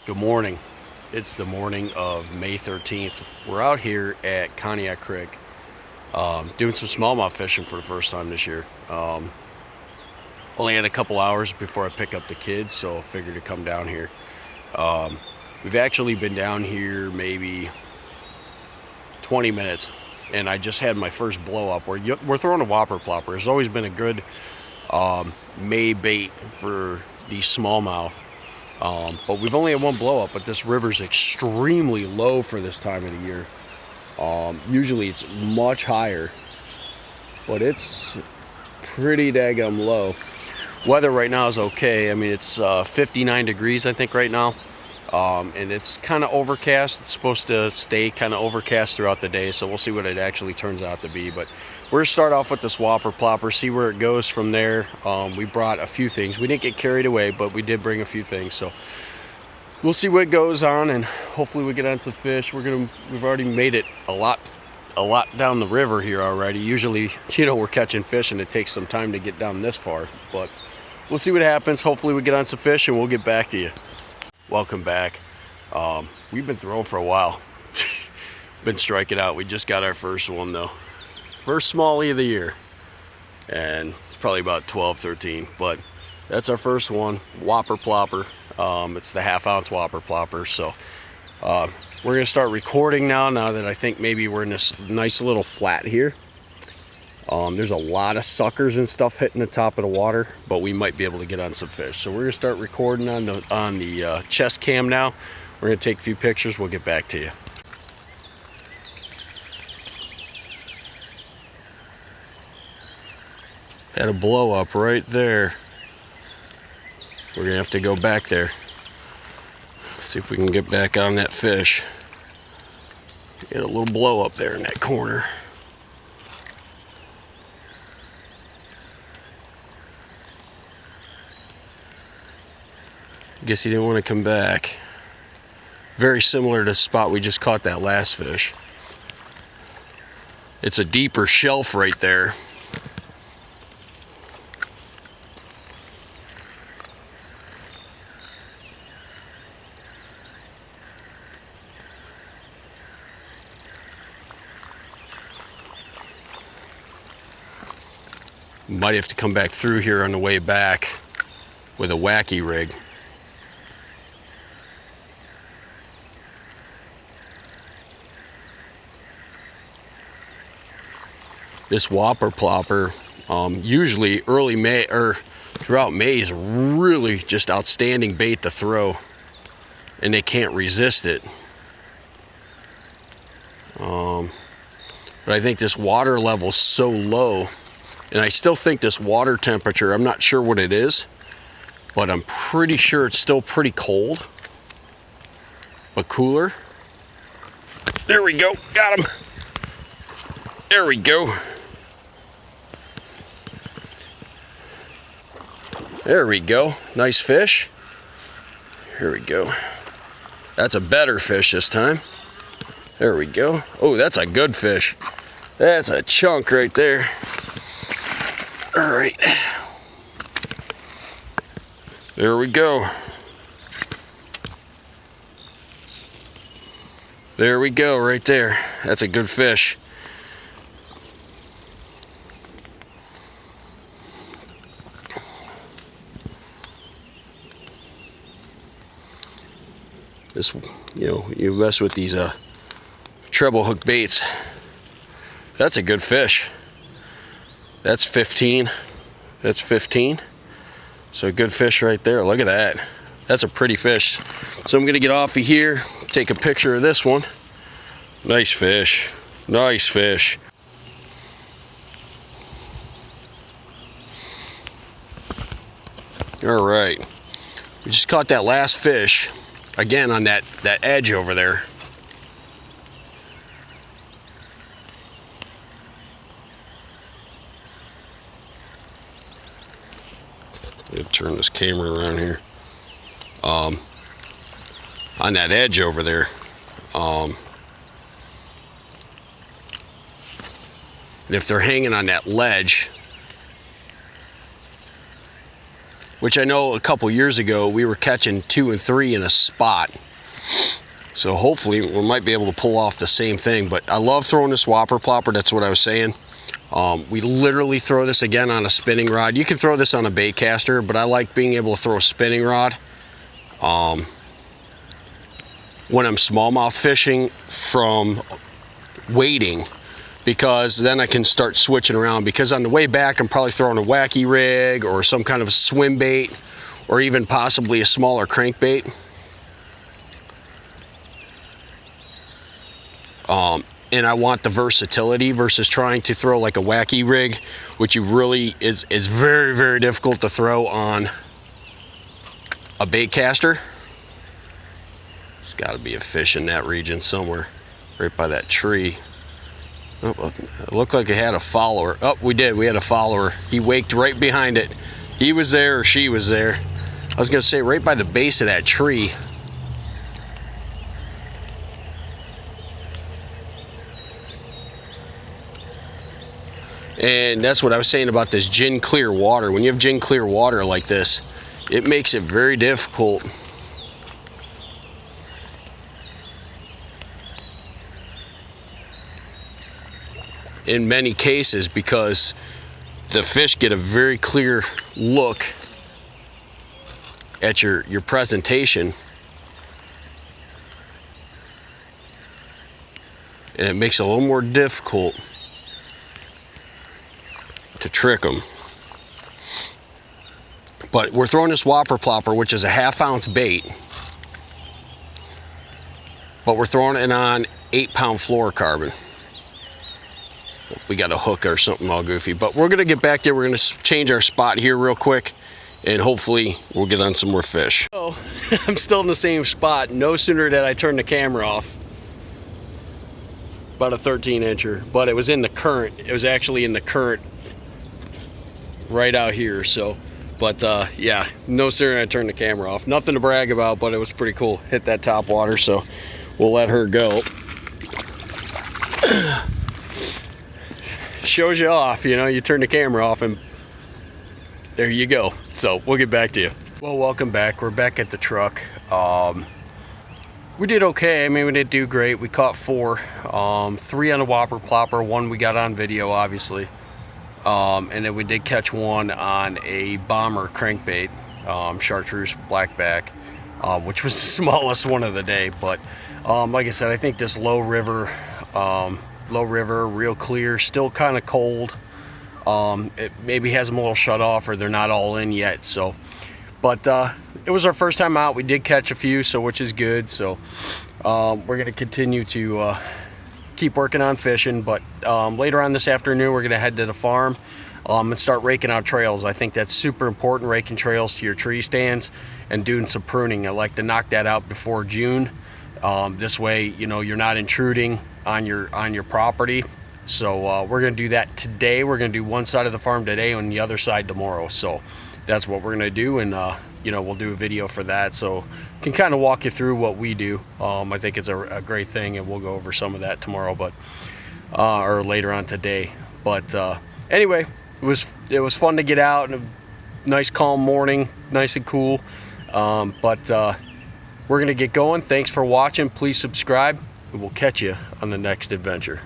Good morning. It's the morning of May 13th. We're out here at Conneaut Creek doing some smallmouth fishing for the first time this year. Only had a couple hours before I pick up the kids, so I figured to come down here. We've actually been down here maybe 20 minutes, and I just had my first blow up. We're throwing a whopper plopper. It's always been a good May bait for these smallmouth. But we've only had one blow up, but this river's extremely low for this time of the year. Usually it's much higher, but it's pretty daggum low. Weather right now is okay. I mean, it's 59 degrees, I think, right now. And it's kind of overcast. It's supposed to stay kind of overcast throughout the day, so we'll see what it actually turns out to be. But we're gonna start off with this whopper plopper, see where it goes from there. We brought a few things. We didn't get carried away, but we did bring a few things. So we'll see what goes on, and hopefully we get on some fish. We've already made it a lot down the river here already. Usually, we're catching fish and it takes some time to get down this far, but we'll see what happens. Hopefully we get on some fish and we'll get back to you. Welcome back. We've been throwing for a while. Been striking out. We just got our first one though. First smallie of the year. And it's probably about 12, 13. But that's our first one. Whopper plopper. It's the 1/2 ounce whopper plopper. So we're going to start recording now that I think maybe we're in this nice little flat here. There's a lot of suckers and stuff hitting the top of the water, but we might be able to get on some fish. So we're gonna start recording on the chest cam now. We're gonna take a few pictures. We'll get back to you. Had a blow up right there. We're gonna have to go back there. See if we can get back on that fish. Get a little blow up there in that corner. Guess he didn't want to come back. Very similar to the spot we just caught that last fish. It's a deeper shelf right there. Might have to come back through here on the way back with a wacky rig. This whopper plopper, usually early May or throughout May, is really just outstanding bait to throw, and they can't resist it. But I think this water level's so low, and I still think this water temperature, I'm not sure what it is, but I'm pretty sure it's still pretty cold, but cooler. There we go, got him. There we go. There we go. Nice fish. Here we go. That's a better fish this time. There we go. Oh, that's a good fish. That's a chunk right there. All right. There we go. There we go, right there. That's a good fish. This, you mess with these treble hook baits. That's a good fish. That's 15. That's 15. So a good fish right there. Look at that. That's a pretty fish. So I'm gonna get off of here, take a picture of this one. Nice fish. Nice fish. All right. We just caught that last fish. Again on that edge over there. I'm gonna turn this camera around here. On that edge over there. And if they're hanging on that ledge, which I know a couple years ago we were catching 2 and 3 in a spot. So hopefully we might be able to pull off the same thing. But I love throwing this whopper plopper. That's what I was saying. We literally throw this again on a spinning rod. You can throw this on a bait caster, but I like being able to throw a spinning rod when I'm smallmouth fishing from wading, because then I can start switching around. Because on the way back I'm probably throwing a wacky rig or some kind of a swim bait, or even possibly a smaller crankbait. And I want the versatility versus trying to throw like a wacky rig, which you really is very, very difficult to throw on a bait caster. There's got to be a fish in that region somewhere, right by that tree. Oh, it looked like it had a follower. Oh, we did. We had a follower. He waked right behind it. He was there or she was there. I was going to say right by the base of that tree. And that's what I was saying about this gin clear water. When you have gin clear water like this, it makes it very difficult in many cases, because the fish get a very clear look at your presentation, and it makes it a little more difficult to trick them. But we're throwing this whopper plopper, which is a 1/2 ounce bait, but we're throwing it on 8-pound fluorocarbon. We got a hook or something all goofy, but we're gonna get back there. We're gonna change our spot here real quick, and hopefully we'll get on some more fish. Oh, I'm still in the same spot. No sooner did I turn the camera off, about a 13-incher, but it was in the current. It was actually in the current right out here. So, but yeah, no sooner I turned the camera off. Nothing to brag about, but it was pretty cool. Hit that top water, so we'll let her go. Shows you off, you know, you turn the camera off and there you go. So we'll get back to you. Well, welcome back. We're back at the truck. We did okay. I mean, we didn't do great. We caught 4, 3 on the whopper plopper, 1 we got on video, obviously. And then we did catch 1 on a bomber crankbait, chartreuse blackback, which was the smallest one of the day. But like I said, I think this low river, real clear, still kind of cold. It maybe has them a little shut off, or they're not all in yet. So, but it was our first time out. We did catch a few, so which is good. So we're gonna continue to keep working on fishing, but later on this afternoon we're gonna head to the farm and start raking out trails. I think that's super important, raking trails to your tree stands and doing some pruning. I like to knock that out before June. This way, you know, you're not intruding on your property. So we're gonna do that today. We're gonna do one side of the farm today and the other side tomorrow. So that's what we're gonna do, and you know, we'll do a video for that, so can kind of walk you through what we do. I think it's a great thing, and we'll go over some of that tomorrow, but or later on today. But anyway, it was fun to get out, and a nice calm morning, nice and cool. But we're gonna get going. Thanks for watching. Please subscribe, and we'll catch you on the next adventure.